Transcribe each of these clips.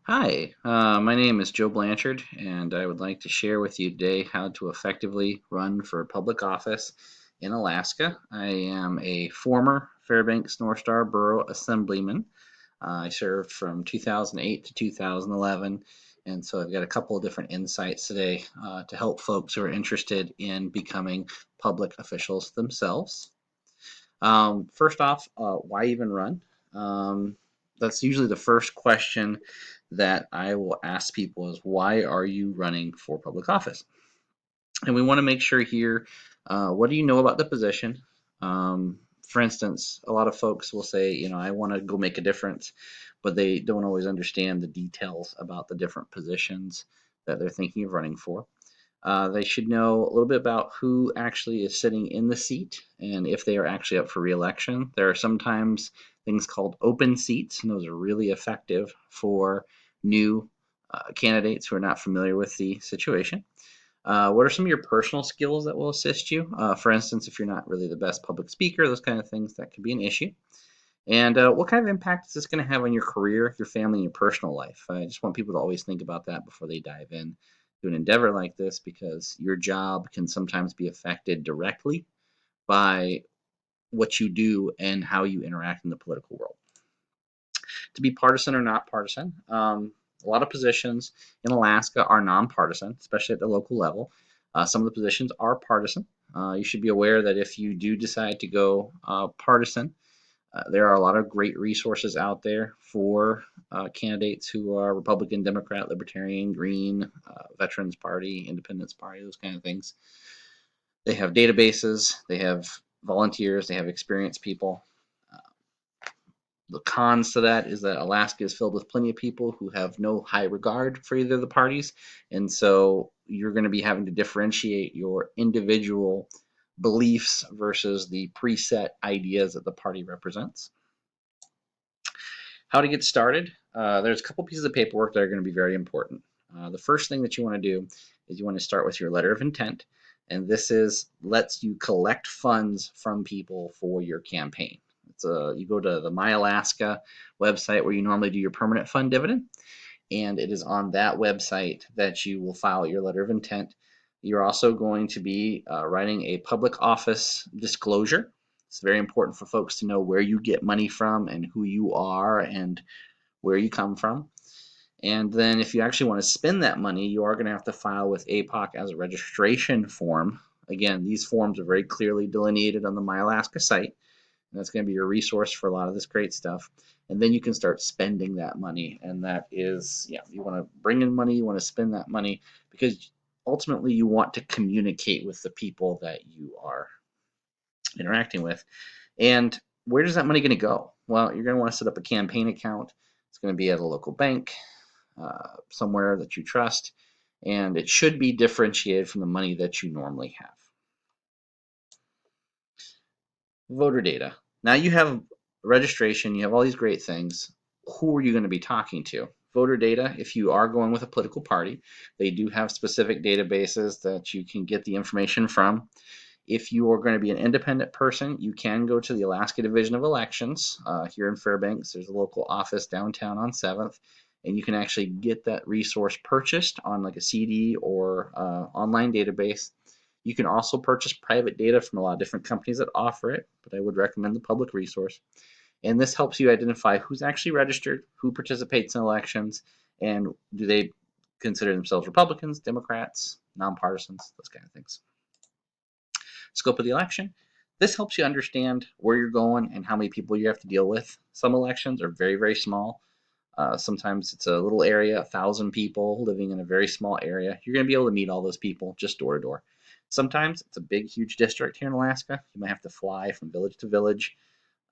Hi, my name is Joe Blanchard, and I would like to share with you today how to effectively run for public office in Alaska. I am a former Fairbanks North Star Borough Assemblyman. I served from 2008 to 2011, and so I've got a couple of different insights today to help folks who are interested in becoming public officials themselves. First off, why even run? Um, that's usually the first question that I will ask people is why are you running for public office? And we want to make sure here, what do you know about the position? For instance, a lot of folks will say, I want to go make a difference, but they don't always understand the details about the different positions that they're thinking of running for. They should know a little bit about who actually is sitting in the seat and if they are actually up for reelection. There are sometimes things called open seats, and those are really effective for new candidates who are not familiar with the situation. What are some of your personal skills that will assist you? For instance, if you're not really the best public speaker, those kind of things that could be an issue. And what kind of impact is this going to have on your career, your family, and your personal life? I just want people to always think about that before they dive in to an endeavor like this because your job can sometimes be affected directly by what you do and how you interact in the political world. To be partisan or not partisan, a lot of positions in Alaska are nonpartisan, especially at the local level. Some of the positions are partisan. You should be aware that if you do decide to go partisan, there are a lot of great resources out there for candidates who are Republican, Democrat, Libertarian, Green, Veterans Party, Independence Party, those kind of things. They have databases, they have volunteers, they have experienced people. Uh, the cons to that is that Alaska is filled with plenty of people who have no high regard for either of the parties. And so you're going to be having to differentiate your individual beliefs versus the preset ideas that the party represents. How to get started? There's a couple pieces of paperwork that are going to be very important. The first thing that you want to do is you want to start with your letter of intent, and this is lets you collect funds from people for your campaign. You go to the My Alaska website where you normally do your permanent fund dividend, and it is on that website that you will file your letter of intent. You're also going to be writing a public office disclosure. It's very important for folks to know where you get money from and who you are and where you come from. And then if you actually want to spend that money, you are going to have to file with APOC as a registration form. Again, these forms are very clearly delineated on the My Alaska site. And that's going to be your resource for a lot of this great stuff. And then you can start spending that money. And that is, yeah, you want to bring in money, you want to spend that money because ultimately you want to communicate with the people that you are interacting with. And where is that money going to go? Well, you're going to want to set up a campaign account. It's going to be at a local bank, somewhere that you trust, and it should be differentiated from the money that you normally have. Voter data. Now you have registration, you have all these great things. Who are you going to be talking to? Voter data, if you are going with a political party, they do have specific databases that you can get the information from. If you are going to be an independent person, you can go to the Alaska Division of Elections here in Fairbanks. There's a local office downtown on 7th, and you can actually get that resource purchased on like a CD or online database. You can also purchase private data from a lot of different companies that offer it, but I would recommend the public resource. And this helps you identify who's actually registered, who participates in elections, and do they consider themselves Republicans, Democrats, nonpartisans, those kind of things. Scope of the election. This helps you understand where you're going and how many people you have to deal with. Some elections are very, very small. Sometimes it's a little area, 1,000 people living in a very small area. You're going to be able to meet all those people just door to door. Sometimes it's a big, huge district here in Alaska. You might have to fly from village to village,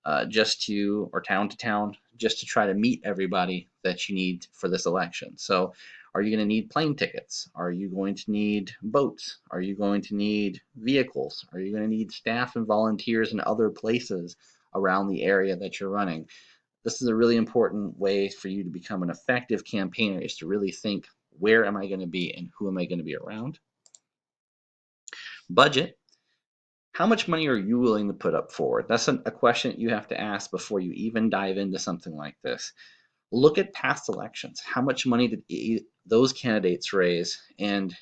or town to town, just to try to meet everybody that you need for this election. So, are you going to need plane tickets? Are you going to need boats? Are you going to need vehicles? Are you going to need staff and volunteers in other places around the area that you're running? This is a really important way for you to become an effective campaigner is to really think, where am I going to be and who am I going to be around? Budget. How much money are you willing to put up forward? That's a question that you have to ask before you even dive into something like this. Look at past elections. How much money did those candidates raise? And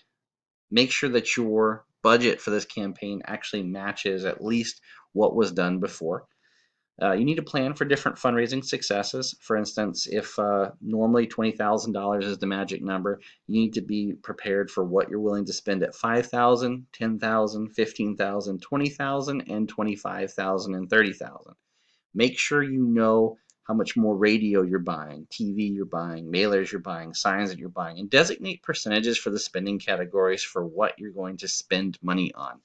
make sure that your budget for this campaign actually matches at least what was done before. You need to plan for different fundraising successes. For instance, if normally $20,000 is the magic number, you need to be prepared for what you're willing to spend at 5,000, 10,000, 15,000, 20,000, and 25,000 and 30,000. Make sure you know how much more radio you're buying, TV you're buying, mailers you're buying, signs that you're buying, and designate percentages for the spending categories for what you're going to spend money on.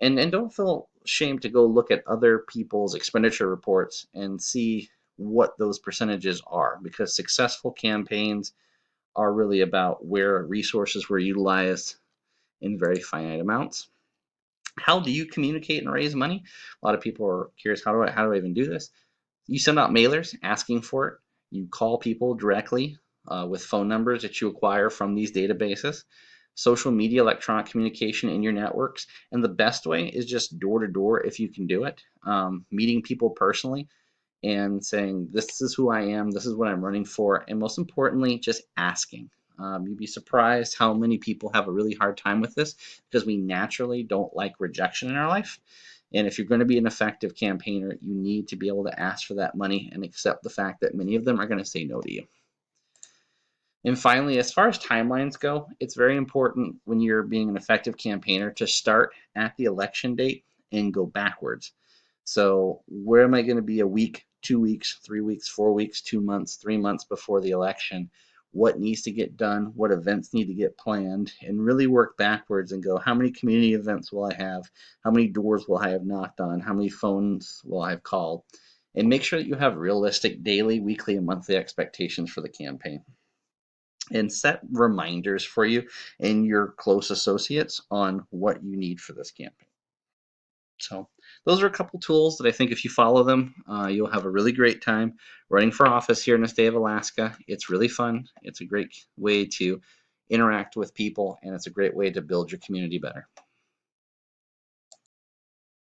And don't feel ashamed to go look at other people's expenditure reports and see what those percentages are, because successful campaigns are really about where resources were utilized in very finite amounts. How do you communicate and raise money? A lot of people are curious, how do I even do this? You send out mailers asking for it. You call people directly with phone numbers that you acquire from these databases. Social media, electronic communication in your networks. And the best way is just door to door if you can do it. Meeting people personally and saying, this is who I am, this is what I'm running for. And most importantly, just asking. You'd be surprised how many people have a really hard time with this because we naturally don't like rejection in our life. And if you're going to be an effective campaigner, you need to be able to ask for that money and accept the fact that many of them are going to say no to you. And finally, as far as timelines go, it's very important when you're being an effective campaigner to start at the election date and go backwards. So where am I going to be a week, 2 weeks, 3 weeks, 4 weeks, 2 months, 3 months before the election? What needs to get done? What events need to get planned? And really work backwards and go, how many community events will I have? How many doors will I have knocked on? How many phones will I have called? And make sure that you have realistic daily, weekly, and monthly expectations for the campaign. And set reminders for you and your close associates on what you need for this campaign. So those are a couple tools that I think if you follow them, you'll have a really great time running for office here in the state of Alaska. It's really fun. It's a great way to interact with people, and it's a great way to build your community better.